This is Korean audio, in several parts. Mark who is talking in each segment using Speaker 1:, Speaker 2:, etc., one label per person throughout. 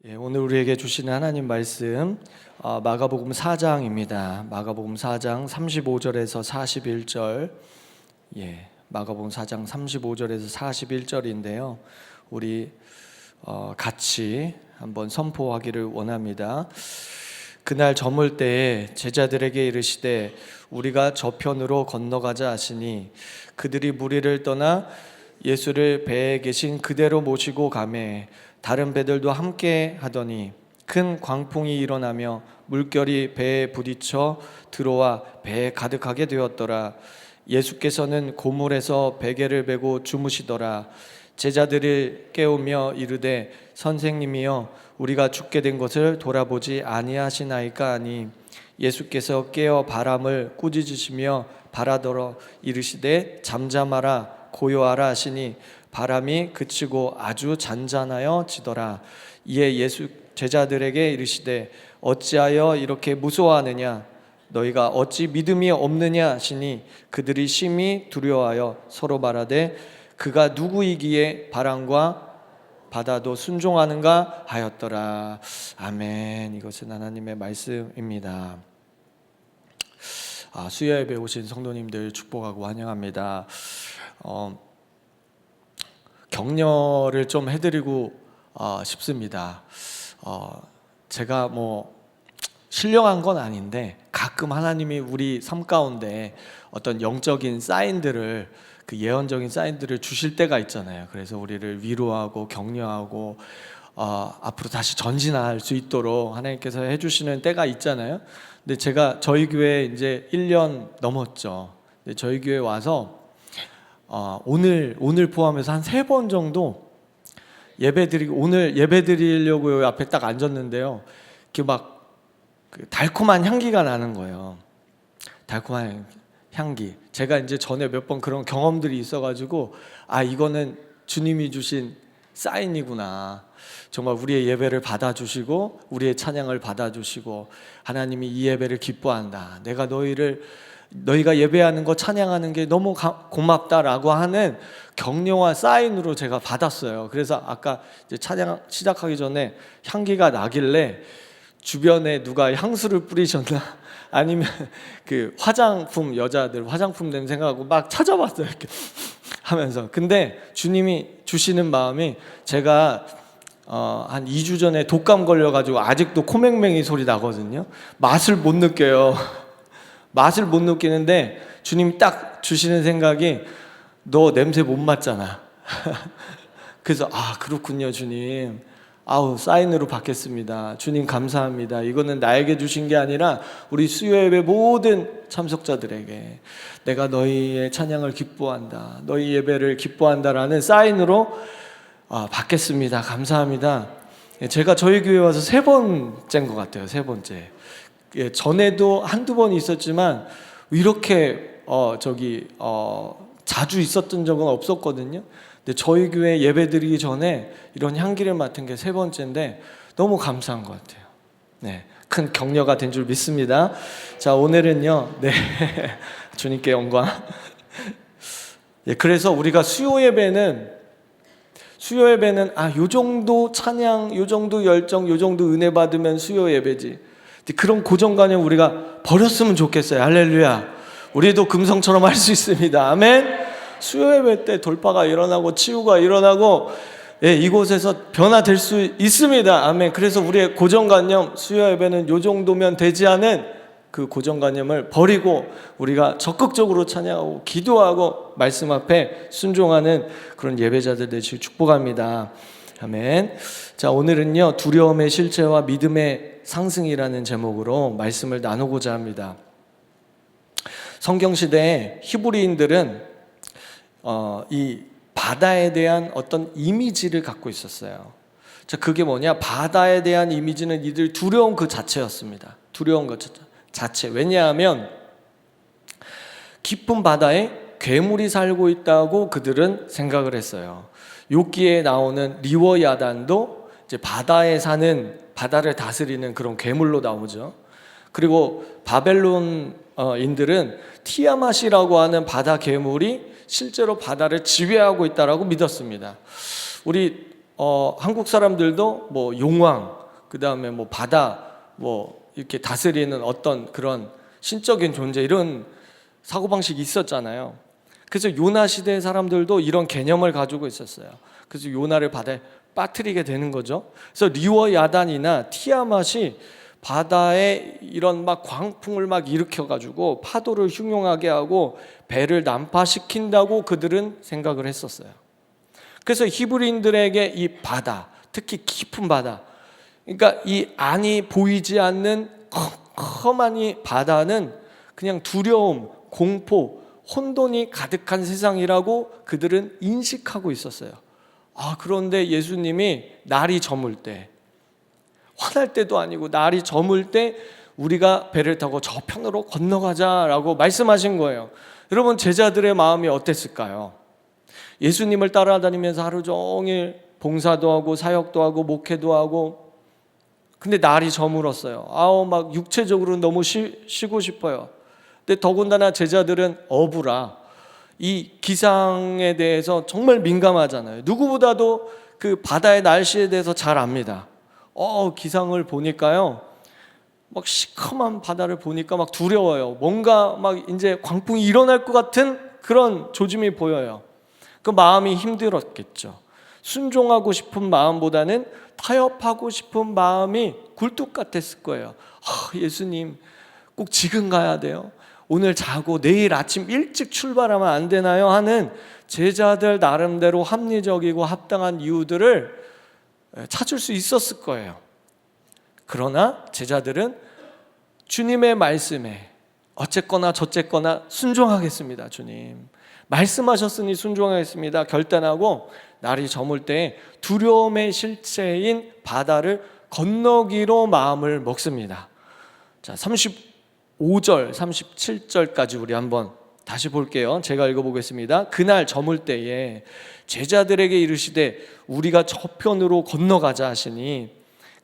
Speaker 1: 오늘 우리에게 주시는 하나님 말씀 마가복음 4장입니다. 마가복음 4장 35절에서 41절. 마가복음 4장 35절에서 41절인데요. 우리 같이 한번 선포하기를 원합니다. 그날 저물 때에 제자들에게 이르시되 우리가 저편으로 건너가자 하시니 그들이 무리를 떠나 예수를 배에 계신 그대로 모시고 가매 다른 배들도 함께 하더니 큰 광풍이 일어나며 물결이 배에 부딪혀 들어와 배에 가득하게 되었더라. 예수께서는 고물에서 베개를 베고 주무시더라. 제자들을 깨우며 이르되 선생님이여 우리가 죽게 된 것을 돌아보지 아니하시나이까 하니 예수께서 깨어 바람을 꾸짖으시며 바라더러 이르시되 잠잠하라 고요하라 하시니 바람이 그치고 아주 잔잔하여 지더라. 이에 예수 제자들에게 이르시되 어찌하여 이렇게 무서워하느냐 너희가 어찌 믿음이 없느냐 하시니 그들이 심히 두려워하여 서로 말하되 그가 누구이기에 바람과 바다도 순종하는가 하였더라. 아멘. 이것은 하나님의 말씀입니다. 수요 예배 오신 성도님들 축복하고 환영합니다. 격려를 좀 해드리고 싶습니다. 제가 신령한 건 아닌데 가끔 하나님이 우리 삶 가운데 어떤 영적인 사인들을 그 예언적인 사인들을 주실 때가 있잖아요. 그래서 우리를 위로하고 격려하고 앞으로 다시 전진할 수 있도록 하나님께서 해주시는 때가 있잖아요. 근데 제가 저희 교회 이제 1년 넘었죠. 근데 저희 교회 와서 오늘 포함해서 한 3번 정도 오늘 예배 드리려고 여기 앞에 딱 앉았는데요. 이렇게 그 달콤한 향기가 나는 거예요. 달콤한 향기. 제가 이제 전에 몇 번 그런 경험들이 있어가지고 이거는 주님이 주신 사인이구나. 정말 우리의 예배를 받아주시고 우리의 찬양을 받아주시고 하나님이 이 예배를 기뻐한다. 내가 너희가 예배하는 거 찬양하는 게 너무 고맙다라고 하는 격려와 사인으로 제가 받았어요. 그래서 아까 이제 찬양 시작하기 전에 향기가 나길래 주변에 누가 향수를 뿌리셨나 아니면 그 화장품 여자들 화장품 냄새 생각하고 막 찾아봤어요. 이렇게 하면서. 근데 주님이 주시는 마음이 제가 한 2주 전에 독감 걸려가지고 아직도 코맹맹이 소리 나거든요. 맛을 못 느껴요. 맛을 못 느끼는데 주님이 딱 주시는 생각이 너 냄새 못 맡잖아. 그래서 그렇군요 주님. 사인으로 받겠습니다. 주님 감사합니다. 이거는 나에게 주신 게 아니라 우리 수요예배 모든 참석자들에게 내가 너희의 찬양을 기뻐한다. 너희 예배를 기뻐한다라는 사인으로 받겠습니다. 감사합니다. 제가 저희 교회 와서 3번째인 것 같아요. 3번째. 전에도 한두 번 있었지만 이렇게 자주 있었던 적은 없었거든요. 근데 저희 교회 예배 드리기 전에 이런 향기를 맡은 게 3번째인데 너무 감사한 것 같아요. 큰 격려가 된 줄 믿습니다. 자, 오늘은요. 주님께 영광. 그래서 우리가 수요 예배는 요 정도 찬양, 요 정도 열정, 요 정도 은혜 받으면 수요 예배지. 그런 고정관념 우리가 버렸으면 좋겠어요. 할렐루야. 우리도 금성처럼 할 수 있습니다. 아멘. 수요 예배 때 돌파가 일어나고 치유가 일어나고 이곳에서 변화될 수 있습니다. 아멘. 그래서 우리의 고정관념 수요 예배는 요 정도면 되지 않은 그 고정관념을 버리고 우리가 적극적으로 찬양하고 기도하고 말씀 앞에 순종하는 그런 예배자들 되시길 축복합니다. 아멘. 자, 오늘은요 두려움의 실체와 믿음의 상승이라는 제목으로 말씀을 나누고자 합니다. 성경시대에 히브리인들은 이 바다에 대한 어떤 이미지를 갖고 있었어요. 자, 그게 뭐냐? 바다에 대한 이미지는 이들 두려움 그 자체였습니다. 두려움 그 자체. 왜냐하면 깊은 바다에 괴물이 살고 있다고 그들은 생각을 했어요. 욥기에 나오는 리워야단도 이제 바다에 사는 바다를 다스리는 그런 괴물로 나오죠. 그리고 바벨론인들은 티아맛이라고 하는 바다 괴물이 실제로 바다를 지배하고 있다라고 믿었습니다. 우리 한국 사람들도 뭐 용왕, 그 다음에 뭐 바다, 뭐 이렇게 다스리는 어떤 그런 신적인 존재, 이런 사고방식이 있었잖아요. 그래서 요나 시대의 사람들도 이런 개념을 가지고 있었어요. 그래서 요나를 바다에 빠뜨리게 되는 거죠. 그래서 리워 야단이나 티아맛이 바다에 이런 막 광풍을 막 일으켜 가지고 파도를 흉용하게 하고 배를 난파시킨다고 그들은 생각을 했었어요. 그래서 히브리인들에게 이 바다, 특히 깊은 바다, 그러니까 이 안이 보이지 않는 컴컴한 이 바다는 그냥 두려움, 공포, 혼돈이 가득한 세상이라고 그들은 인식하고 있었어요. 그런데 예수님이 날이 저물 때, 화날 때도 아니고 날이 저물 때 우리가 배를 타고 저편으로 건너가자라고 말씀하신 거예요. 여러분, 제자들의 마음이 어땠을까요? 예수님을 따라다니면서 하루 종일 봉사도 하고 사역도 하고 목회도 하고, 근데 날이 저물었어요. 막 육체적으로 너무 쉬고 싶어요. 근데 더군다나 제자들은 어부라 이 기상에 대해서 정말 민감하잖아요. 누구보다도 그 바다의 날씨에 대해서 잘 압니다. 기상을 보니까요, 막 시커먼 바다를 보니까 막 두려워요. 뭔가 막 이제 광풍이 일어날 것 같은 그런 조짐이 보여요. 그 마음이 힘들었겠죠. 순종하고 싶은 마음보다는 타협하고 싶은 마음이 굴뚝 같았을 거예요. 예수님, 꼭 지금 가야 돼요? 오늘 자고 내일 아침 일찍 출발하면 안 되나요? 하는 제자들 나름대로 합리적이고 합당한 이유들을 찾을 수 있었을 거예요. 그러나 제자들은 주님의 말씀에 어쨌거나 저쨌거나 순종하겠습니다. 주님 말씀하셨으니 순종하겠습니다. 결단하고 날이 저물 때 두려움의 실체인 바다를 건너기로 마음을 먹습니다. 자, 35절, 37절까지 우리 한번 다시 볼게요. 제가 읽어보겠습니다. 그날 저물 때에 제자들에게 이르시되 우리가 저편으로 건너가자 하시니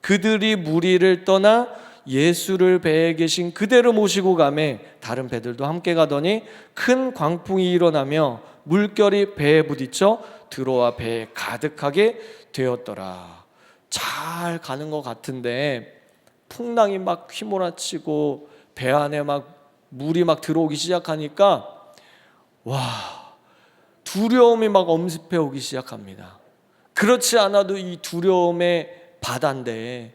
Speaker 1: 그들이 무리를 떠나 예수를 배에 계신 그대로 모시고 가매 다른 배들도 함께 가더니 큰 광풍이 일어나며 물결이 배에 부딪혀 들어와 배에 가득하게 되었더라. 잘 가는 것 같은데 풍랑이 막 휘몰아치고 배 안에 막 물이 막 들어오기 시작하니까 두려움이 막 엄습해 오기 시작합니다. 그렇지 않아도 이 두려움의 바다인데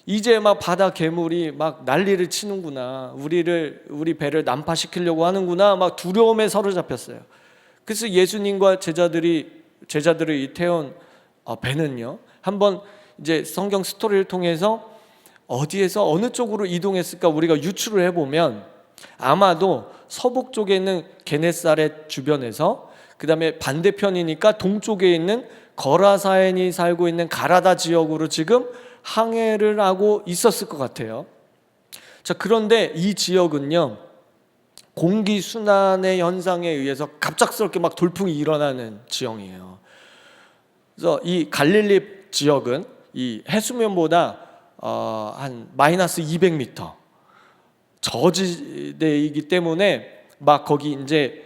Speaker 1: 이제 막 바다 괴물이 막 난리를 치는구나, 우리 배를 난파시키려고 하는구나, 막 두려움에 사로잡혔어요. 그래서 예수님과 제자들이 태운 배는요, 한번 이제 성경 스토리를 통해서 어디에서 어느 쪽으로 이동했을까 우리가 유추를 해보면 아마도 서북 쪽에 있는 게네사렛 주변에서, 그 다음에 반대편이니까 동쪽에 있는 거라사인이 살고 있는 가라다 지역으로 지금 항해를 하고 있었을 것 같아요. 자, 그런데 이 지역은요, 공기 순환의 현상에 의해서 갑작스럽게 막 돌풍이 일어나는 지형이에요. 그래서 이 갈릴리 지역은 이 해수면보다 한 마이너스 200m 저지대이기 때문에 막 거기 이제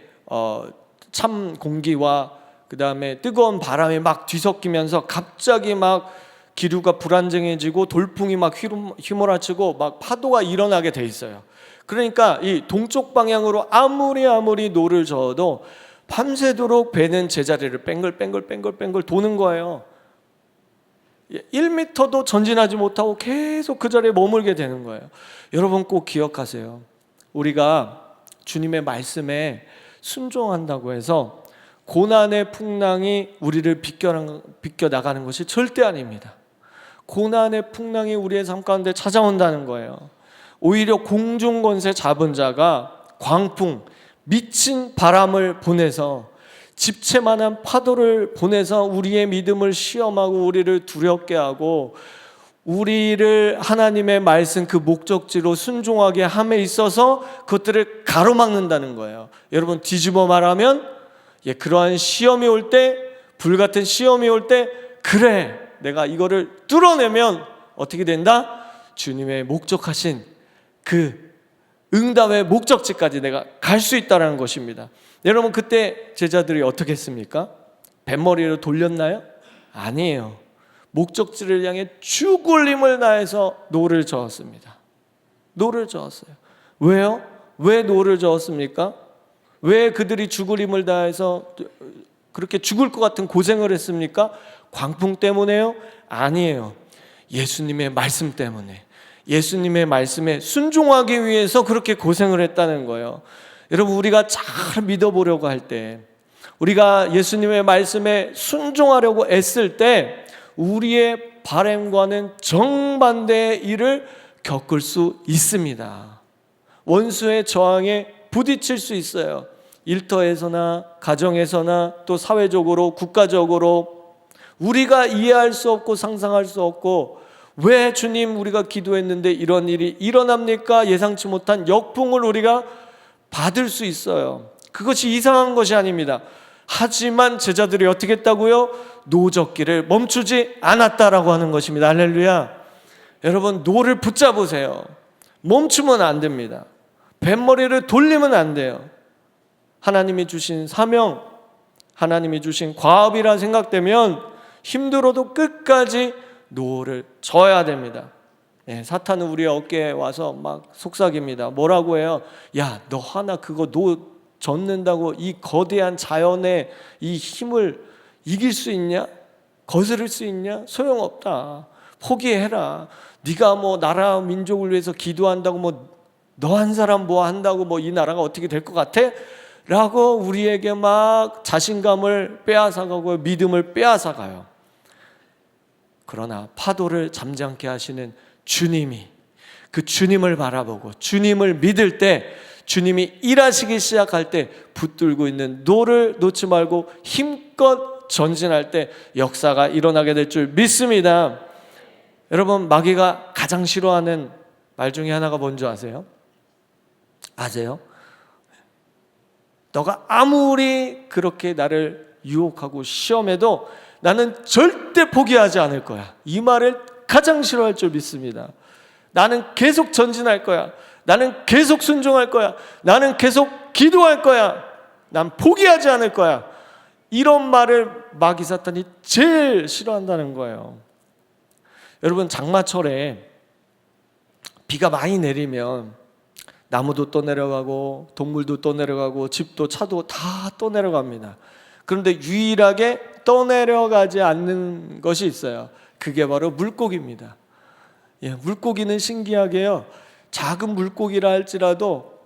Speaker 1: 찬 공기와 그 다음에 뜨거운 바람이 막 뒤섞이면서 갑자기 막 기류가 불안정해지고 돌풍이 막 휘몰아치고 막 파도가 일어나게 돼 있어요. 그러니까 이 동쪽 방향으로 아무리 노를 저어도 밤새도록 배는 제자리를 뱅글 도는 거예요. 1m도 전진하지 못하고 계속 그 자리에 머물게 되는 거예요. 여러분 꼭 기억하세요. 우리가 주님의 말씀에 순종한다고 해서 고난의 풍랑이 우리를 비껴 나가는 것이 절대 아닙니다. 고난의 풍랑이 우리의 삶 가운데 찾아온다는 거예요. 오히려 공중 권세 잡은 자가 광풍, 미친 바람을 보내서 집채만한 파도를 보내서 우리의 믿음을 시험하고 우리를 두렵게 하고 우리를 하나님의 말씀 그 목적지로 순종하게 함에 있어서 그것들을 가로막는다는 거예요. 여러분, 뒤집어 말하면 그러한 시험이 올 때, 불같은 시험이 올 때, 그래, 내가 이거를 뚫어내면 어떻게 된다? 주님의 목적하신 그 응답의 목적지까지 내가 갈 수 있다는 것입니다. 여러분, 그때 제자들이 어떻게 했습니까? 뱃머리로 돌렸나요? 아니에요. 목적지를 향해 죽을 힘을 다해서 노를 저었습니다. 노를 저었어요. 왜요? 왜 노를 저었습니까? 왜 그들이 죽을 힘을 다해서 그렇게 죽을 것 같은 고생을 했습니까? 광풍 때문에요? 아니에요. 예수님의 말씀 때문에, 예수님의 말씀에 순종하기 위해서 그렇게 고생을 했다는 거예요. 여러분, 우리가 잘 믿어보려고 할 때, 우리가 예수님의 말씀에 순종하려고 애쓸 때 우리의 바람과는 정반대의 일을 겪을 수 있습니다. 원수의 저항에 부딪힐 수 있어요. 일터에서나 가정에서나 또 사회적으로, 국가적으로 우리가 이해할 수 없고 상상할 수 없고, 왜 주님 우리가 기도했는데 이런 일이 일어납니까? 예상치 못한 역풍을 우리가 받을 수 있어요. 그것이 이상한 것이 아닙니다. 하지만 제자들이 어떻게 했다고요? 노젓기를 멈추지 않았다라고 하는 것입니다. 할렐루야. 여러분, 노를 붙잡으세요. 멈추면 안 됩니다. 뱃머리를 돌리면 안 돼요. 하나님이 주신 사명, 하나님이 주신 과업이라 생각되면 힘들어도 끝까지 노를 져야 됩니다. 사탄은 우리 어깨에 와서 막 속삭입니다. 뭐라고 해요? 야, 너 하나 그거 노 젓는다고 이 거대한 자연의 이 힘을 이길 수 있냐? 거스를 수 있냐? 소용없다. 포기해라. 네가 뭐 나라 민족을 위해서 기도한다고 뭐 너 한 사람 뭐 한다고 뭐 이 나라가 어떻게 될 것 같아? 라고 우리에게 막 자신감을 빼앗아가고 믿음을 빼앗아가요. 그러나 파도를 잠잠케 하시는 주님이, 그 주님을 바라보고 주님을 믿을 때, 주님이 일하시기 시작할 때 붙들고 있는 노를 놓지 말고 힘껏 전진할 때 역사가 일어나게 될 줄 믿습니다. 여러분, 마귀가 가장 싫어하는 말 중에 하나가 뭔지 아세요? 아세요? 너가 아무리 그렇게 나를 유혹하고 시험해도 나는 절대 포기하지 않을 거야. 이 말을 가장 싫어할 줄 믿습니다. 나는 계속 전진할 거야. 나는 계속 순종할 거야. 나는 계속 기도할 거야. 난 포기하지 않을 거야. 이런 말을 마귀 사탄이 제일 싫어한다는 거예요. 여러분, 장마철에 비가 많이 내리면 나무도 떠내려가고 동물도 떠내려가고 집도 차도 다 떠내려갑니다. 그런데 유일하게 떠내려가지 않는 것이 있어요. 그게 바로 물고기입니다. 물고기는 신기하게요, 작은 물고기라 할지라도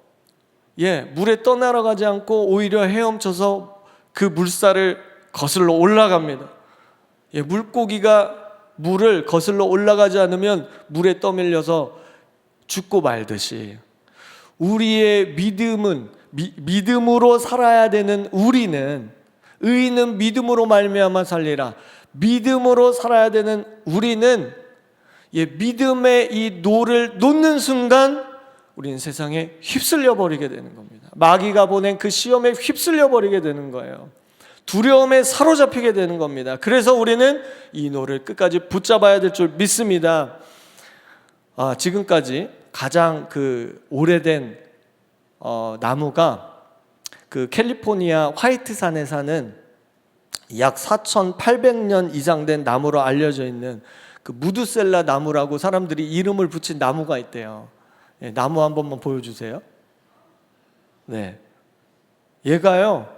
Speaker 1: 물에 떠내려가지 않고 오히려 헤엄쳐서 그 물살을 거슬러 올라갑니다. 물고기가 물을 거슬러 올라가지 않으면 물에 떠밀려서 죽고 말듯이, 우리의 믿음은 믿음으로 살아야 되는 우리는, 의인은 믿음으로 말미암아 살리라, 믿음으로 살아야 되는 우리는 믿음의 이 노를 놓는 순간 우리는 세상에 휩쓸려 버리게 되는 겁니다. 마귀가 보낸 그 시험에 휩쓸려 버리게 되는 거예요. 두려움에 사로잡히게 되는 겁니다. 그래서 우리는 이 노를 끝까지 붙잡아야 될 줄 믿습니다. 지금까지 가장 그 오래된 나무가 그 캘리포니아 화이트산에 사는 약 4,800년 이상 된 나무로 알려져 있는 그 무드셀라 나무라고 사람들이 이름을 붙인 나무가 있대요. 나무 한 번만 보여주세요. 얘가요,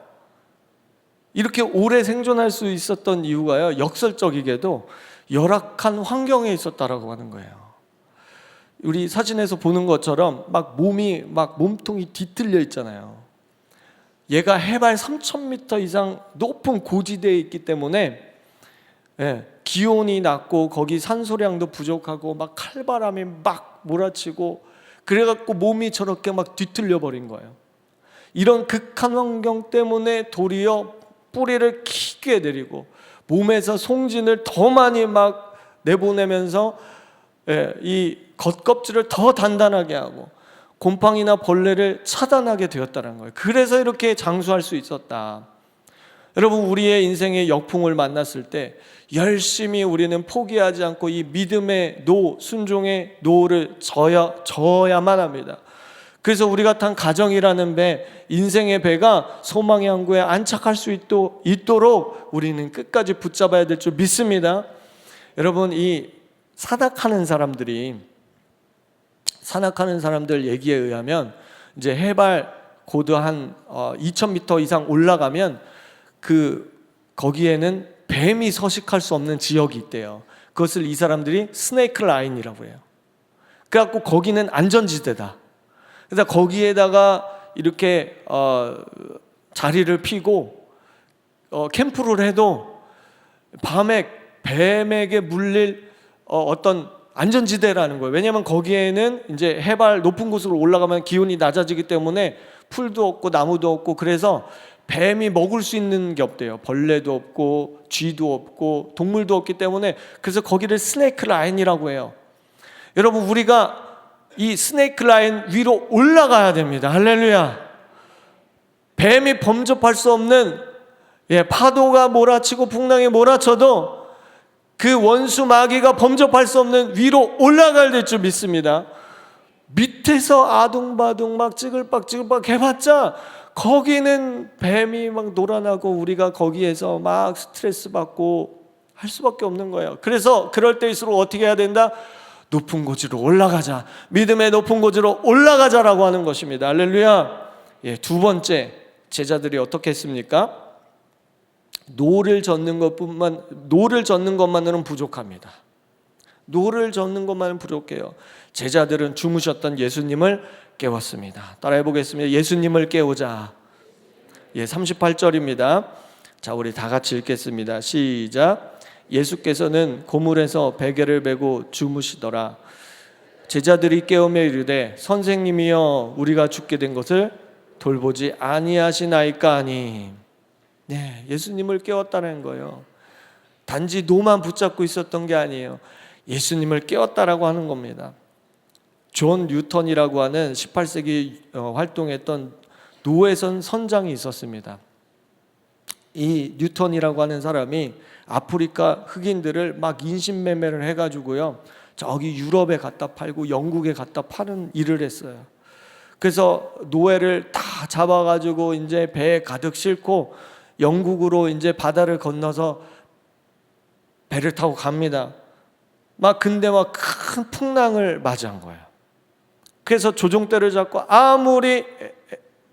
Speaker 1: 이렇게 오래 생존할 수 있었던 이유가요, 역설적이게도 열악한 환경에 있었다라고 하는 거예요. 우리 사진에서 보는 것처럼 막 몸통이 뒤틀려 있잖아요. 얘가 해발 3,000m 이상 높은 고지대에 있기 때문에 기온이 낮고 거기 산소량도 부족하고 막 칼바람이 막 몰아치고 그래갖고 몸이 저렇게 막 뒤틀려 버린 거예요. 이런 극한 환경 때문에 도리어 뿌리를 깊게 내리고 몸에서 송진을 더 많이 막 내보내면서 이 겉껍질을 더 단단하게 하고 곰팡이나 벌레를 차단하게 되었다는 거예요. 그래서 이렇게 장수할 수 있었다. 여러분, 우리의 인생의 역풍을 만났을 때 열심히 우리는 포기하지 않고 이 믿음의 노, 순종의 노를 저어야만 합니다. 그래서 우리가 탄 가정이라는 배, 인생의 배가 소망의 항구에 안착할 수 있도록 우리는 끝까지 붙잡아야 될 줄 믿습니다. 여러분, 이 산악하는 사람들 얘기에 의하면 이제 해발 고도 한 2,000m 이상 올라가면 거기에는 뱀이 서식할 수 없는 지역이 있대요. 그것을 이 사람들이 스네이크 라인이라고 해요. 그래갖고 거기는 안전지대다. 그래서 거기에다가 이렇게 자리를 피고 캠프를 해도 밤에 뱀에게 물릴 어떤 안전지대라는 거예요. 왜냐하면 거기에는 이제 해발 높은 곳으로 올라가면 기온이 낮아지기 때문에 풀도 없고 나무도 없고, 그래서 뱀이 먹을 수 있는 게 없대요. 벌레도 없고 쥐도 없고 동물도 없기 때문에, 그래서 거기를 스네이크 라인이라고 해요. 여러분, 우리가 이 스네이크 라인 위로 올라가야 됩니다. 할렐루야. 뱀이 범접할 수 없는, 파도가 몰아치고 풍랑이 몰아쳐도 그 원수 마귀가 범접할 수 없는 위로 올라가야 될 줄 믿습니다. 밑에서 아둥바둥 막 찌글빡 해봤자 거기는 뱀이 막 놀아나고 우리가 거기에서 막 스트레스 받고 할 수밖에 없는 거예요. 그래서 그럴 때일수록 어떻게 해야 된다? 높은 곳으로 올라가자. 믿음의 높은 곳으로 올라가자라고 하는 것입니다. 할렐루야. 두 번째, 제자들이 어떻게 했습니까? 노를 젓는 것만으로는 부족합니다. 노를 젓는 것만은 부족해요. 제자들은 주무셨던 예수님을 깨웠습니다. 따라해 보겠습니다. 예수님을 깨우자. 38절입니다. 자, 우리 다 같이 읽겠습니다. 시작. 예수께서는 고물에서 베개를 메고 주무시더라. 제자들이 깨우며 이르되 선생님이여, 우리가 죽게 된 것을 돌보지 아니하시나이까 하니. 예수님을 깨웠다는 거예요. 단지 노만 붙잡고 있었던 게 아니에요. 예수님을 깨웠다라고 하는 겁니다. 존 뉴턴이라고 하는 18세기 활동했던 노회선 선장이 있었습니다. 이 뉴턴이라고 하는 사람이 아프리카 흑인들을 막 인신매매를 해가지고요, 저기 유럽에 갖다 팔고 영국에 갖다 파는 일을 했어요. 그래서 노예를 다 잡아가지고 이제 배에 가득 싣고 영국으로 이제 바다를 건너서 배를 타고 갑니다. 근데 큰 풍랑을 맞이한 거예요. 그래서 조종대를 잡고 아무리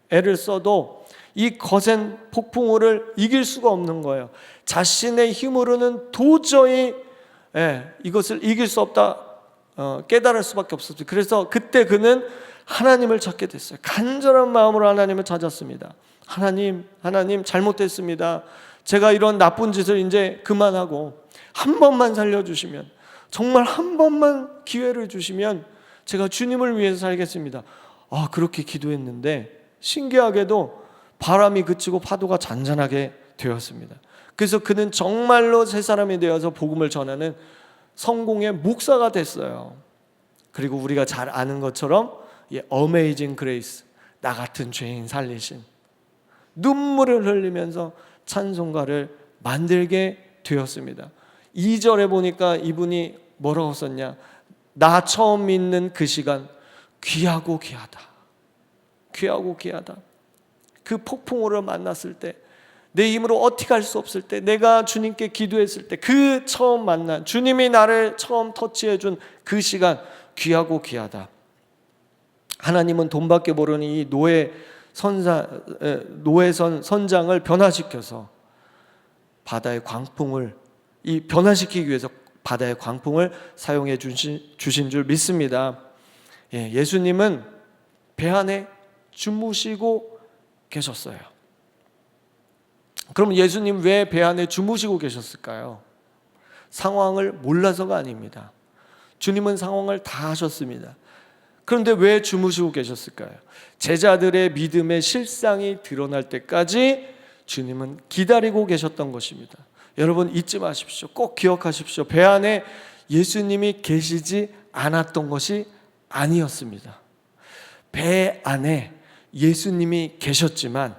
Speaker 1: 애를 써도 이 거센 폭풍우를 이길 수가 없는 거예요. 자신의 힘으로는 도저히 이것을 이길 수 없다 깨달을 수밖에 없었어요. 그래서 그때 그는 하나님을 찾게 됐어요. 간절한 마음으로 하나님을 찾았습니다. 하나님 잘못했습니다. 제가 이런 나쁜 짓을 이제 그만하고 한 번만 살려주시면, 정말 한 번만 기회를 주시면 제가 주님을 위해서 살겠습니다. 그렇게 기도했는데 신기하게도 바람이 그치고 파도가 잔잔하게 되었습니다. 그래서 그는 정말로 새 사람이 되어서 복음을 전하는 성공의 목사가 됐어요. 그리고 우리가 잘 아는 것처럼 어메이징 그레이스, 나 같은 죄인 살리신, 눈물을 흘리면서 찬송가를 만들게 되었습니다. 2절에 보니까 이분이 뭐라고 썼냐? 나 처음 믿는 그 시간 귀하고 귀하다. 귀하고 귀하다. 그 폭풍우를 만났을 때, 내 힘으로 어떻게 할 수 없을 때, 내가 주님께 기도했을 때, 그 처음 만난 주님이 나를 처음 터치해 준 그 시간 귀하고 귀하다. 하나님은 돈밖에 모르는 이 노회선 선장을 변화시켜서 바다의 광풍을 변화시키기 위해서 바다의 광풍을 사용해 주신 줄 믿습니다. 예수님은 배 안에 주무시고 계셨어요. 그럼 예수님 왜 배 안에 주무시고 계셨을까요? 상황을 몰라서가 아닙니다. 주님은 상황을 다 하셨습니다. 그런데 왜 주무시고 계셨을까요? 제자들의 믿음의 실상이 드러날 때까지 주님은 기다리고 계셨던 것입니다. 여러분, 잊지 마십시오. 꼭 기억하십시오. 배 안에 예수님이 계시지 않았던 것이 아니었습니다. 배 안에 예수님이 계셨지만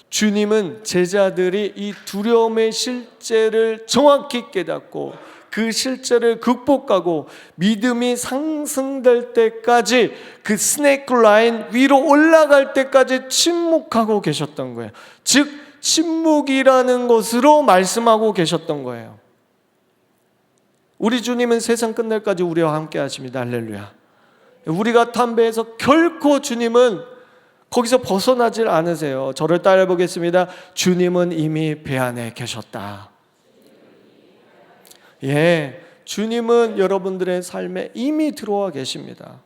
Speaker 1: 주님은 제자들이 이 두려움의 실제를 정확히 깨닫고 그 실제를 극복하고 믿음이 상승될 때까지, 그 스네이크 라인 위로 올라갈 때까지 침묵하고 계셨던 거예요. 즉 침묵이라는 것으로 말씀하고 계셨던 거예요. 우리 주님은 세상 끝날까지 우리와 함께 하십니다. 할렐루야. 우리가 담배에서 결코 주님은 거기서 벗어나질 않으세요. 저를 따라 보겠습니다. 주님은 이미 배 안에 계셨다. 예, 주님은 여러분들의 삶에 이미 들어와 계십니다.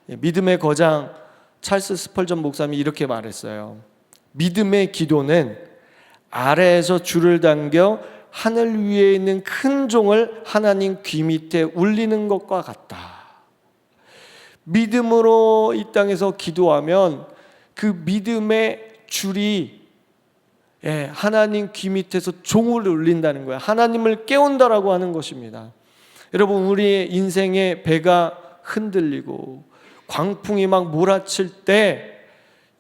Speaker 1: 믿음의 거장 찰스 스펄전 목사님이 이렇게 말했어요. 믿음의 기도는 아래에서 줄을 당겨 하늘 위에 있는 큰 종을 하나님 귀 밑에 울리는 것과 같다. 믿음으로 이 땅에서 기도하면 그 믿음의 줄이 하나님 귀 밑에서 종을 울린다는 거예요. 하나님을 깨운다라고 하는 것입니다. 여러분, 우리의 인생의 배가 흔들리고 광풍이 막 몰아칠 때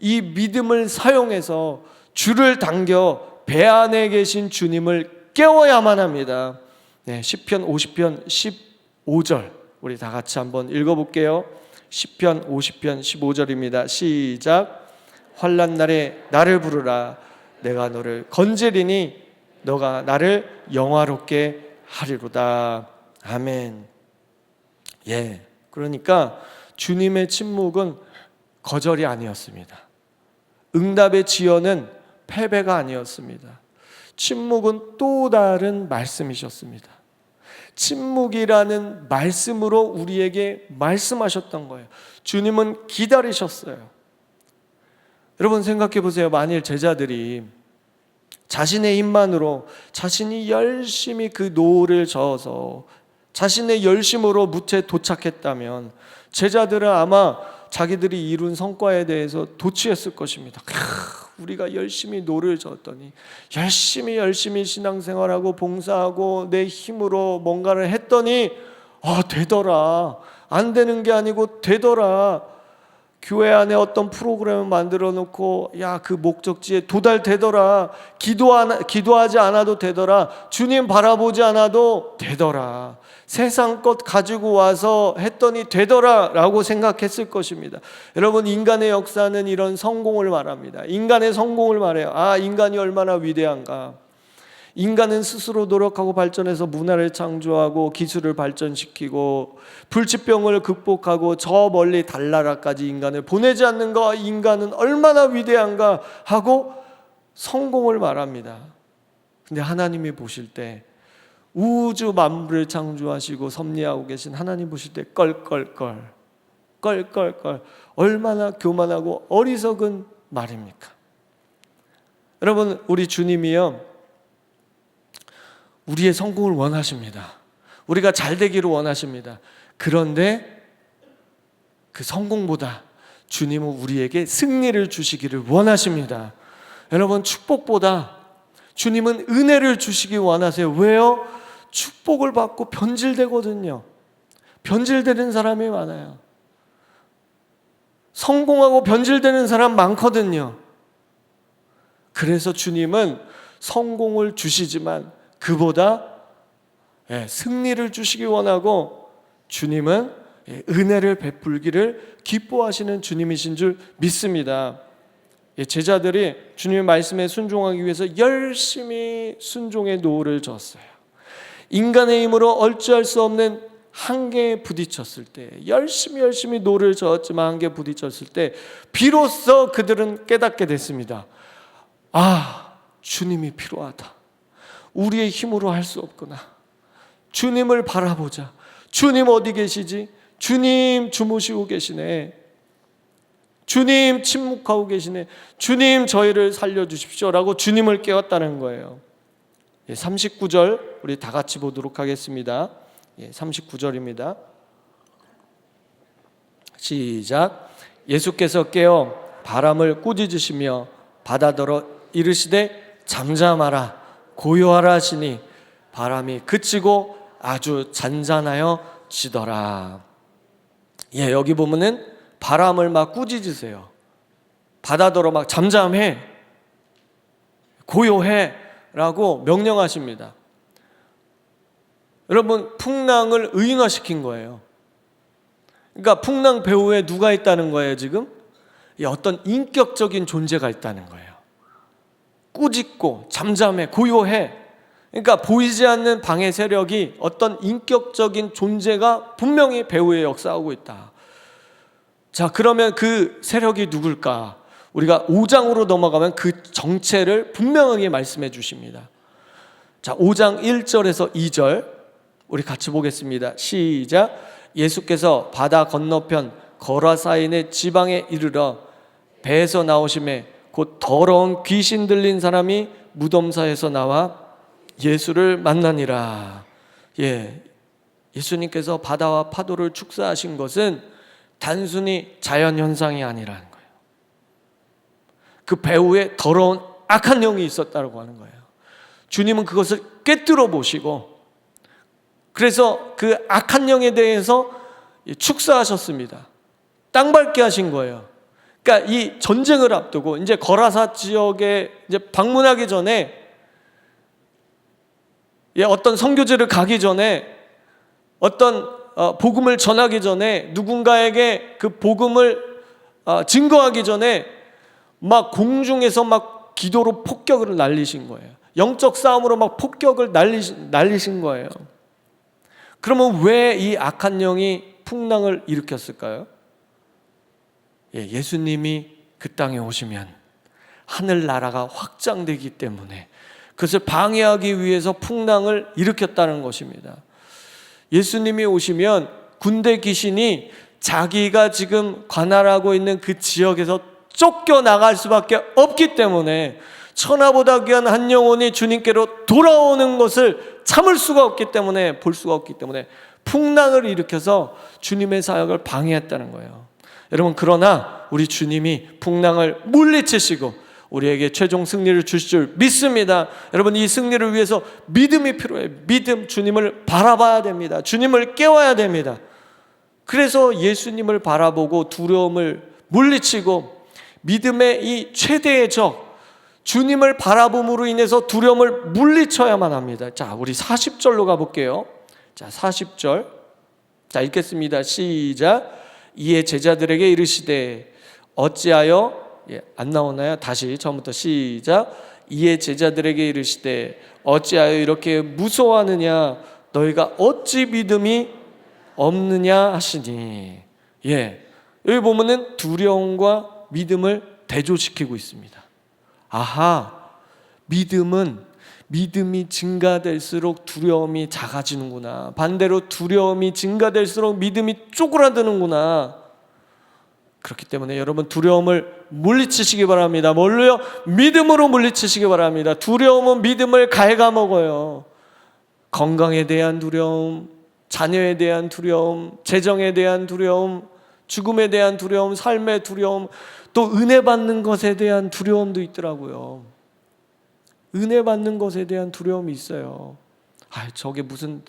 Speaker 1: 이 믿음을 사용해서 줄을 당겨 배 안에 계신 주님을 깨워야만 합니다. 시편 50편 15절 우리 다 같이 한번 읽어볼게요. 시편 50편 15절입니다. 시작. 환난 날에 나를 부르라. 내가 너를 건지리니 너가 나를 영화롭게 하리로다. 아멘. 그러니까 주님의 침묵은 거절이 아니었습니다. 응답의 지연은 패배가 아니었습니다. 침묵은 또 다른 말씀이셨습니다. 침묵이라는 말씀으로 우리에게 말씀하셨던 거예요. 주님은 기다리셨어요. 여러분 생각해 보세요. 만일 제자들이 자신의 힘만으로 자신이 열심히 그 노를 저어서 자신의 열심으로 무트에 도착했다면 제자들은 아마 자기들이 이룬 성과에 대해서 도취했을 것입니다. 우리가 열심히 노를 저었더니 열심히 신앙생활하고 봉사하고 내 힘으로 뭔가를 했더니 되더라. 안 되는 게 아니고 되더라. 교회 안에 어떤 프로그램을 만들어 놓고 그 목적지에 도달되더라. 기도하지 않아도 되더라. 주님 바라보지 않아도 되더라. 세상 것 가지고 와서 했더니 되더라 라고 생각했을 것입니다. 여러분, 인간의 역사는 이런 성공을 말합니다. 인간의 성공을 말해요. 인간이 얼마나 위대한가. 인간은 스스로 노력하고 발전해서 문화를 창조하고 기술을 발전시키고 불치병을 극복하고 저 멀리 달나라까지 인간을 보내지 않는 거, 인간은 얼마나 위대한가 하고 성공을 말합니다. 근데 하나님이 보실 때, 우주 만물을 창조하시고 섭리하고 계신 하나님 보실 때 껄껄껄 얼마나 교만하고 어리석은 말입니까? 여러분, 우리 주님이요, 우리의 성공을 원하십니다. 우리가 잘 되기를 원하십니다. 그런데 그 성공보다 주님은 우리에게 승리를 주시기를 원하십니다. 여러분, 축복보다 주님은 은혜를 주시기 원하세요. 왜요? 축복을 받고 변질되거든요. 변질되는 사람이 많아요. 성공하고 변질되는 사람 많거든요. 그래서 주님은 성공을 주시지만 그보다 승리를 주시기 원하고, 주님은 은혜를 베풀기를 기뻐하시는 주님이신 줄 믿습니다. 제자들이 주님의 말씀에 순종하기 위해서 열심히 순종의 노를 저었어요. 인간의 힘으로 어찌할 수 없는 한계에 부딪혔을 때, 열심히 노를 저었지만 한계에 부딪혔을 때 비로소 그들은 깨닫게 됐습니다. 주님이 필요하다. 우리의 힘으로 할 수 없구나. 주님을 바라보자. 주님 어디 계시지? 주님 주무시고 계시네. 주님 침묵하고 계시네. 주님 저희를 살려주십시오 라고 주님을 깨웠다는 거예요. 39절 우리 다 같이 보도록 하겠습니다. 39절입니다. 시작. 예수께서 깨어 바람을 꾸짖으시며 바다더러 이르시되 잠잠하라 고요하라 하시니 바람이 그치고 아주 잔잔하여 지더라. 여기 보면은 바람을 막 꾸짖으세요. 바다더러 막 잠잠해, 고요해 라고 명령하십니다. 여러분, 풍랑을 의인화시킨 거예요. 그러니까 풍랑 배후에 누가 있다는 거예요, 지금? 어떤 인격적인 존재가 있다는 거예요. 꾸짖고 잠잠해, 고요해. 그러니까 보이지 않는 방해 세력이 어떤 인격적인 존재가 분명히 배후에 역사하고 있다. 자, 그러면 그 세력이 누굴까? 우리가 5장으로 넘어가면 그 정체를 분명하게 말씀해 주십니다. 자, 5장 1절에서 2절 우리 같이 보겠습니다. 시작. 예수께서 바다 건너편 거라사인의 지방에 이르러 배에서 나오심에 곧 더러운 귀신 들린 사람이 무덤사에서 나와 예수를 만나니라. 예수님께서 바다와 파도를 축사하신 것은 단순히 자연현상이 아니라는 거예요. 그 배후에 더러운 악한 영이 있었다고 하는 거예요. 주님은 그것을 꿰뚫어 보시고 그래서 그 악한 영에 대해서 축사하셨습니다. 땅 밟게 하신 거예요. 그러니까 이 전쟁을 앞두고 이제 거라사 지역에 이제 방문하기 전에 어떤 선교지를 가기 전에 어떤 복음을 전하기 전에 누군가에게 그 복음을 증거하기 전에 막 공중에서 막 기도로 폭격을 날리신 거예요. 영적 싸움으로 막 폭격을 날리신 거예요. 그러면 왜 이 악한 영이 풍랑을 일으켰을까요? 예수님이 그 땅에 오시면 하늘나라가 확장되기 때문에 그것을 방해하기 위해서 풍랑을 일으켰다는 것입니다. 예수님이 오시면 군대 귀신이 자기가 지금 관할하고 있는 그 지역에서 쫓겨나갈 수밖에 없기 때문에 천하보다 귀한 한 영혼이 주님께로 돌아오는 것을 참을 수가 없기 때문에 볼 수가 없기 때문에 풍랑을 일으켜서 주님의 사역을 방해했다는 거예요. 여러분, 그러나 우리 주님이 풍랑을 물리치시고 우리에게 최종 승리를 주실 줄 믿습니다. 여러분, 이 승리를 위해서 믿음이 필요해요. 믿음, 주님을 바라봐야 됩니다. 주님을 깨워야 됩니다. 그래서 예수님을 바라보고 두려움을 물리치고 믿음의 이 최대의 적 주님을 바라봄으로 인해서 두려움을 물리쳐야만 합니다. 자, 우리 40절로 가볼게요. 자, 40절. 자, 읽겠습니다. 시작. 이에 제자들에게 이르시되 어찌하여 안 나오나요? 다시 처음부터 시작. 이에 제자들에게 이르시되 어찌하여 이렇게 무서워하느냐? 너희가 어찌 믿음이 없느냐 하시니. 여기 보면은 두려움과 믿음을 대조시키고 있습니다. 아하, 믿음이 증가될수록 두려움이 작아지는구나. 반대로 두려움이 증가될수록 믿음이 쪼그라드는구나. 그렇기 때문에 여러분, 두려움을 물리치시기 바랍니다. 뭘로요? 믿음으로 물리치시기 바랍니다. 두려움은 믿음을 갉아먹어요. 건강에 대한 두려움, 자녀에 대한 두려움, 재정에 대한 두려움, 죽음에 대한 두려움, 삶의 두려움, 또 은혜 받는 것에 대한 두려움도 있더라고요. 은혜 받는 것에 대한 두려움이 있어요. 저게 무슨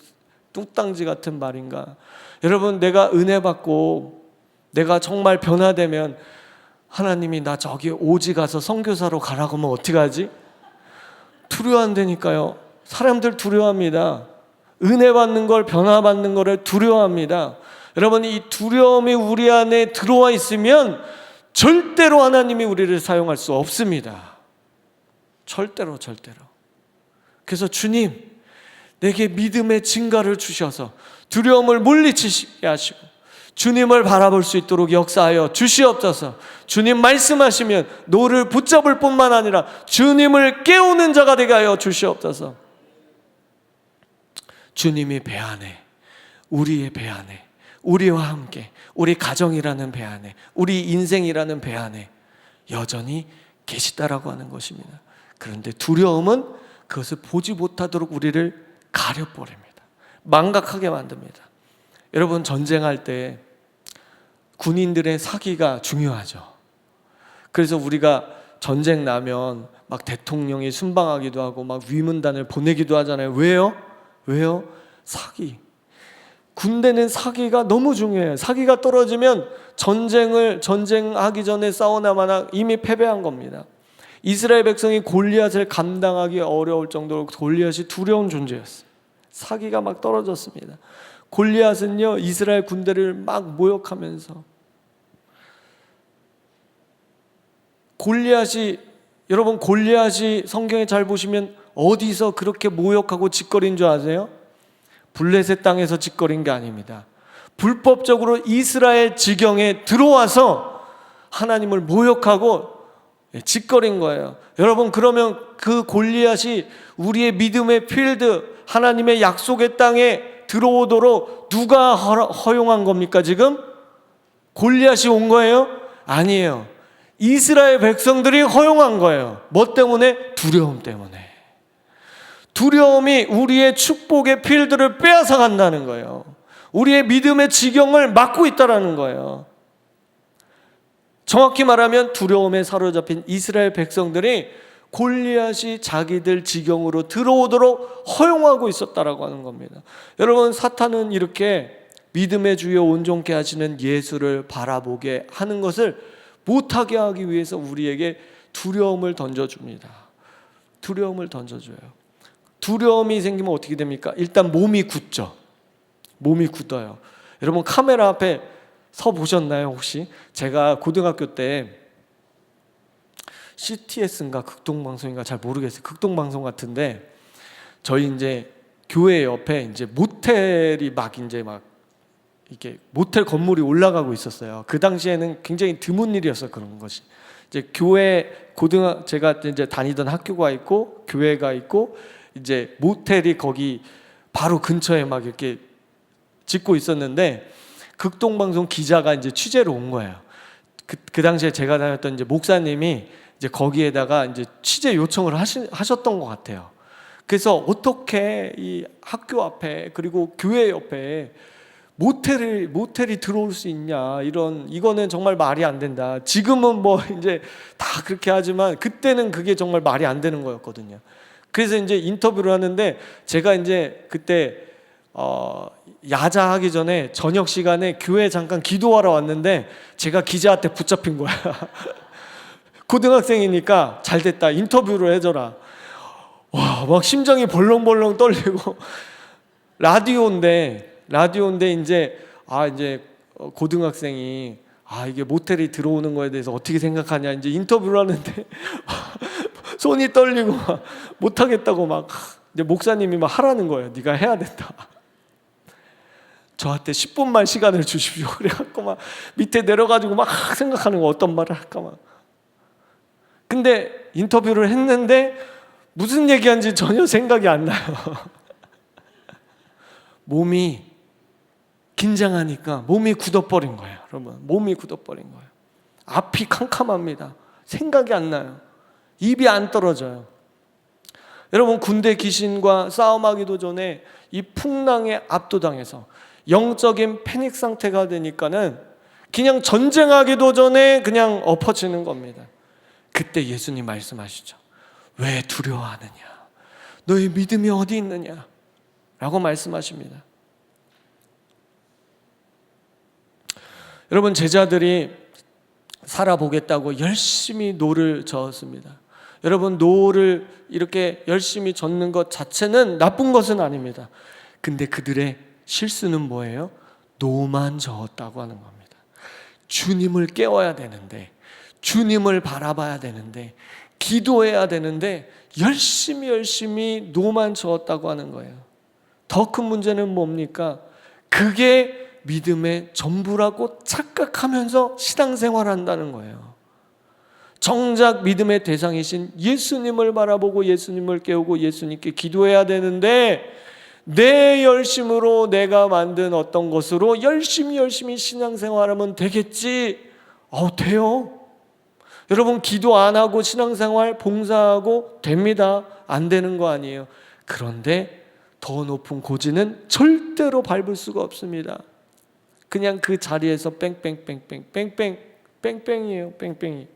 Speaker 1: 뚱땅지 같은 말인가. 여러분, 내가 은혜 받고 내가 정말 변화되면 하나님이 나 저기 오지 가서 선교사로 가라고 하면 어떻게 하지? 두려워한다니까요. 사람들 두려워합니다. 은혜 받는 걸, 변화 받는 거를 두려워합니다. 여러분, 이 두려움이 우리 안에 들어와 있으면 절대로 하나님이 우리를 사용할 수 없습니다. 절대로. 그래서 주님, 내게 믿음의 증가를 주셔서 두려움을 물리치게 하시고 주님을 바라볼 수 있도록 역사하여 주시옵소서. 주님 말씀하시면 노를 붙잡을 뿐만 아니라 주님을 깨우는 자가 되게 하여 주시옵소서. 주님이 배 안에, 우리의 배 안에, 우리와 함께, 우리 가정이라는 배 안에, 우리 인생이라는 배 안에 여전히 계시다라고 하는 것입니다. 그런데 두려움은 그것을 보지 못하도록 우리를 가려버립니다. 망각하게 만듭니다. 여러분, 전쟁할 때 군인들의 사기가 중요하죠. 그래서 우리가 전쟁 나면 막 대통령이 순방하기도 하고 막 위문단을 보내기도 하잖아요. 왜요? 사기. 군대는 사기가 너무 중요해요. 사기가 떨어지면 전쟁하기 전에 싸우나마나 이미 패배한 겁니다. 이스라엘 백성이 골리앗을 감당하기 어려울 정도로 골리앗이 두려운 존재였어요. 사기가 막 떨어졌습니다. 골리앗은요, 이스라엘 군대를 막 모욕하면서, 여러분 골리앗이 성경에 잘 보시면 어디서 그렇게 모욕하고 짓거린 줄 아세요? 블레셋 땅에서 짓거린 게 아닙니다. 불법적으로 이스라엘 지경에 들어와서 하나님을 모욕하고 짓거린 거예요. 여러분, 그러면 그 골리앗이 우리의 믿음의 필드, 하나님의 약속의 땅에 들어오도록 누가 허용한 겁니까? 지금 골리앗이 온 거예요? 아니에요. 이스라엘 백성들이 허용한 거예요. 뭐 때문에? 두려움 때문에. 두려움이 우리의 축복의 필드를 빼앗아 간다는 거예요. 우리의 믿음의 지경을 막고 있다는 거예요. 정확히 말하면 두려움에 사로잡힌 이스라엘 백성들이 골리앗이 자기들 지경으로 들어오도록 허용하고 있었다라고 하는 겁니다. 여러분, 사탄은 이렇게 믿음의 주여 온전케 하시는 예수를 바라보게 하는 것을 못하게 하기 위해서 우리에게 두려움을 던져줍니다. 두려움을 던져줘요. 두려움이 생기면 어떻게 됩니까? 일단 몸이 굳죠. 몸이 굳어요. 여러분, 카메라 앞에 서 보셨나요 혹시? 제가 고등학교 때 CTS인가 극동방송인가 잘 모르겠어요. 극동방송 같은데 저희 이제 교회 옆에 이제 모텔이 막 이렇게 모텔 건물이 올라가고 있었어요. 그 당시에는 굉장히 드문 일이었어 그런 것이. 이제 교회 제가 이제 다니던 학교가 있고 교회가 있고 이제 모텔이 거기 바로 근처에 막 이렇게 짓고 있었는데 극동방송 기자가 이제 취재로 온 거예요. 그 당시에 제가 다녔던 이제 목사님이 이제 거기에다가 이제 취재 요청을 하셨던 것 같아요. 그래서 어떻게 이 학교 앞에 그리고 교회 옆에 모텔이 들어올 수 있냐, 이거는 정말 말이 안 된다. 지금은 뭐 이제 다 그렇게 하지만 그때는 그게 정말 말이 안 되는 거였거든요. 그래서 이제 인터뷰를 하는데 제가 이제 그때 야자하기 전에 저녁 시간에 교회 잠깐 기도하러 왔는데 제가 기자한테 붙잡힌 거야. 고등학생이니까 잘 됐다, 인터뷰를 해줘라. 와, 막 심장이 벌렁벌렁 떨리고 라디오인데 이제 고등학생이 이게 모텔이 들어오는 거에 대해서 어떻게 생각하냐 이제 인터뷰를 하는데 손이 떨리고 막 못하겠다고 막 이제 목사님이 막 하라는 거예요. 네가 해야 된다. 저한테 10분만 시간을 주십시오. 그래갖고 막 밑에 내려가지고 막 생각하는 거, 어떤 말을 할까 막. 근데 인터뷰를 했는데 무슨 얘기하는지 전혀 생각이 안 나요. 몸이 긴장하니까 몸이 굳어버린 거예요. 여러분, 몸이 굳어버린 거예요. 앞이 캄캄합니다. 생각이 안 나요. 입이 안 떨어져요. 여러분, 군대 귀신과 싸움하기도 전에 이 풍랑에 압도당해서 영적인 패닉 상태가 되니까는 그냥 전쟁하기도 전에 그냥 엎어지는 겁니다. 그때 예수님 말씀하시죠. 왜 두려워하느냐? 너의 믿음이 어디 있느냐? 라고 말씀하십니다. 여러분, 제자들이 살아보겠다고 열심히 노를 저었습니다. 여러분, 노를 이렇게 열심히 젓는 것 자체는 나쁜 것은 아닙니다. 근데 그들의 실수는 뭐예요? 노만 저었다고 하는 겁니다. 주님을 깨워야 되는데, 주님을 바라봐야 되는데, 기도해야 되는데 열심히 노만 저었다고 하는 거예요. 더 큰 문제는 뭡니까? 그게 믿음의 전부라고 착각하면서 신앙생활한다는 거예요. 정작 믿음의 대상이신 예수님을 바라보고 예수님을 깨우고 예수님께 기도해야 되는데 내 열심으로 내가 만든 어떤 것으로 열심히 신앙생활하면 되겠지. 돼요. 여러분, 기도 안 하고 신앙생활 봉사하고 됩니다. 안 되는 거 아니에요. 그런데 더 높은 고지는 절대로 밟을 수가 없습니다. 그냥 그 자리에서 뺑뺑이에요. 뺑뺑이.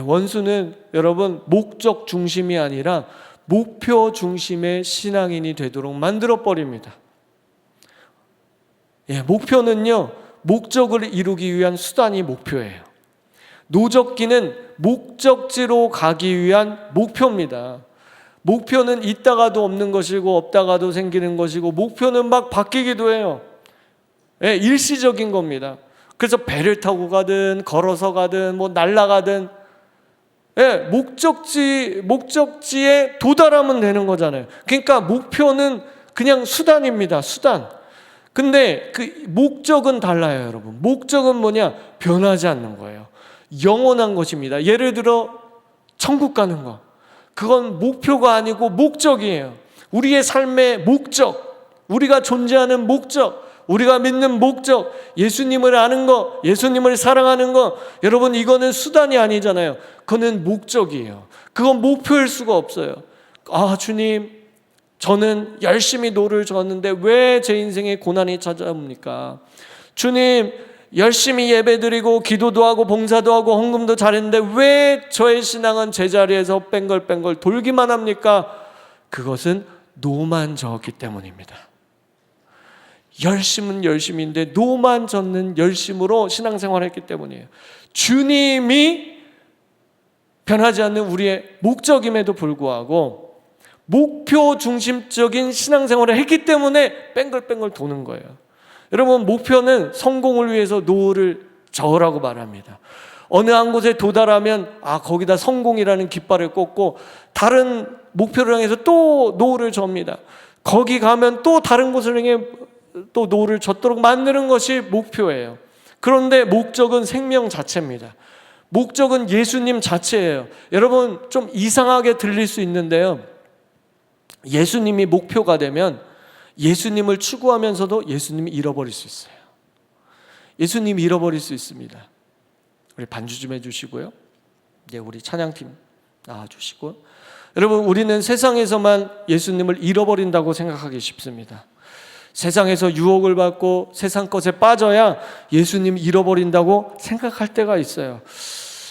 Speaker 1: 원수는 여러분 목적 중심이 아니라 목표 중심의 신앙인이 되도록 만들어 버립니다. 목표는요, 목적을 이루기 위한 수단이 목표예요. 노적기는 목적지로 가기 위한 목표입니다. 목표는 있다가도 없는 것이고 없다가도 생기는 것이고 목표는 막 바뀌기도 해요. 예, 일시적인 겁니다. 그래서 배를 타고 가든 걸어서 가든 뭐 날아가든 예, 목적지에 도달하면 되는 거잖아요. 그러니까 목표는 그냥 수단입니다. 수단. 근데 그 목적은 달라요, 여러분. 목적은 뭐냐? 변하지 않는 거예요. 영원한 것입니다. 예를 들어 천국 가는 거. 그건 목표가 아니고 목적이에요. 우리의 삶의 목적, 우리가 존재하는 목적, 우리가 믿는 목적, 예수님을 아는 거, 예수님을 사랑하는 거, 여러분 이거는 수단이 아니잖아요. 그거는 목적이에요. 그건 목표일 수가 없어요. 아, 주님, 저는 열심히 노를 저었는데 왜 제 인생에 고난이 찾아옵니까? 주님, 열심히 예배드리고 기도도 하고 봉사도 하고 헌금도 잘했는데 왜 저의 신앙은 제자리에서 뺑글뺑글 돌기만 합니까? 그것은 노만 저었기 때문입니다. 열심은 열심인데 노만 젓는 열심으로 신앙생활을 했기 때문이에요. 주님이 변하지 않는 우리의 목적임에도 불구하고 목표 중심적인 신앙생활을 했기 때문에 뺑글뺑글 도는 거예요. 여러분, 목표는 성공을 위해서 노를 저으라고 말합니다. 어느 한 곳에 도달하면 거기다 성공이라는 깃발을 꽂고 다른 목표를 향해서 또 노를 접니다. 거기 가면 또 다른 곳을 향해 또 노를 젓도록 만드는 것이 목표예요. 그런데 목적은 생명 자체입니다. 목적은 예수님 자체예요. 여러분, 좀 이상하게 들릴 수 있는데요, 예수님이 목표가 되면 예수님을 추구하면서도 예수님이 잃어버릴 수 있어요. 예수님이 잃어버릴 수 있습니다. 우리 반주 좀 해주시고요. 네, 우리 찬양팀 나와주시고요. 여러분, 우리는 세상에서만 예수님을 잃어버린다고 생각하기 쉽습니다. 세상에서 유혹을 받고 세상 것에 빠져야 예수님 잃어버린다고 생각할 때가 있어요.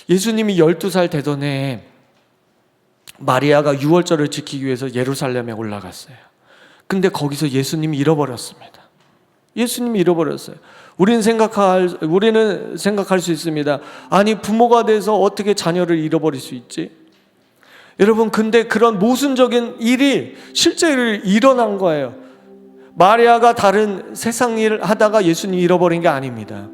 Speaker 1: 예수님이 12살 되던 해에 마리아가 유월절을 지키기 위해서 예루살렘에 올라갔어요. 근데 거기서 예수님이 잃어버렸습니다. 예수님이 잃어버렸어요. 우리는 생각할 수 있습니다. 아니, 부모가 돼서 어떻게 자녀를 잃어버릴 수 있지? 여러분, 근데 그런 모순적인 일이 실제 일어난 거예요. 마리아가 다른 세상 일을 하다가 예수님이 잃어버린 게 아닙니다.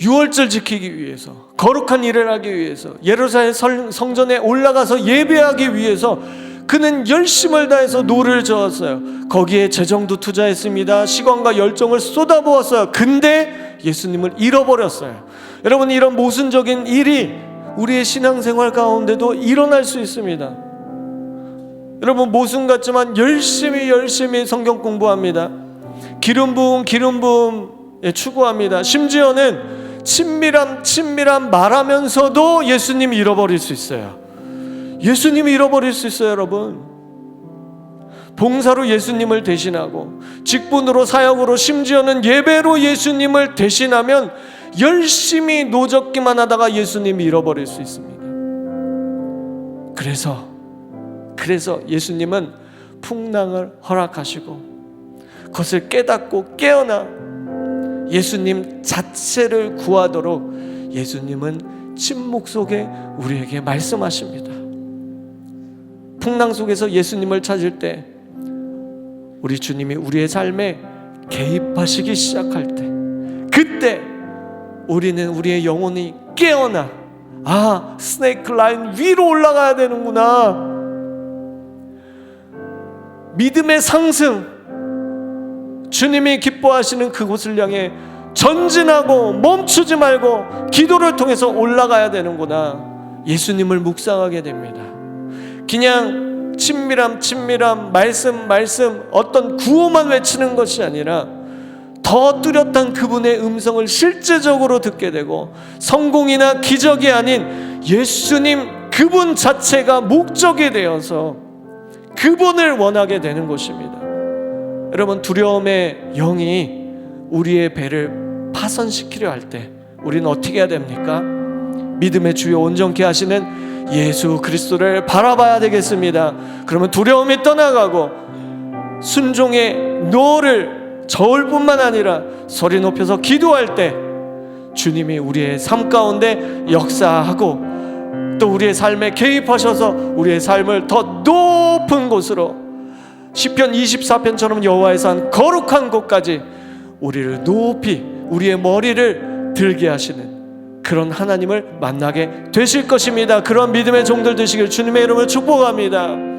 Speaker 1: 유월절 지키기 위해서, 거룩한 일을 하기 위해서, 예루살렘 성전에 올라가서 예배하기 위해서 그는 열심을 다해서 노를 저었어요. 거기에 재정도 투자했습니다. 시간과 열정을 쏟아부었어요. 근데 예수님을 잃어버렸어요. 여러분, 이런 모순적인 일이 우리의 신앙생활 가운데도 일어날 수 있습니다. 여러분, 모순 같지만 열심히 성경 공부합니다. 기름 부음 추구합니다. 심지어는 친밀함 말하면서도 예수님 잃어버릴 수 있어요. 예수님이 잃어버릴 수 있어요, 여러분. 봉사로 예수님을 대신하고 직분으로, 사역으로, 심지어는 예배로 예수님을 대신하면 열심히 노젓기만 하다가 예수님이 잃어버릴 수 있습니다. 그래서 예수님은 풍랑을 허락하시고 그것을 깨닫고 깨어나 예수님 자체를 구하도록 예수님은 침묵 속에 우리에게 말씀하십니다. 풍랑 속에서 예수님을 찾을 때 우리 주님이 우리의 삶에 개입하시기 시작할 때, 그때 우리는 우리의 영혼이 깨어나 스네이크 라인 위로 올라가야 되는구나. 믿음의 상승, 주님이 기뻐하시는 그곳을 향해 전진하고 멈추지 말고 기도를 통해서 올라가야 되는구나. 예수님을 묵상하게 됩니다. 그냥 친밀함, 말씀 어떤 구호만 외치는 것이 아니라 더 뚜렷한 그분의 음성을 실제적으로 듣게 되고 성공이나 기적이 아닌 예수님 그분 자체가 목적이 되어서 그분을 원하게 되는 것입니다. 여러분, 두려움의 영이 우리의 배를 파선시키려 할 때 우리는 어떻게 해야 됩니까? 믿음의 주요 온전케 하시는 예수 그리스도를 바라봐야 되겠습니다. 그러면 두려움이 떠나가고 순종의 노를 저을 뿐만 아니라 소리 높여서 기도할 때 주님이 우리의 삶 가운데 역사하고 또 우리의 삶에 개입하셔서 우리의 삶을 더 높은 곳으로, 시편 24편처럼 여호와의 산 거룩한 곳까지 우리를 높이 우리의 머리를 들게 하시는 그런 하나님을 만나게 되실 것입니다. 그런 믿음의 종들 되시길 주님의 이름으로 축복합니다.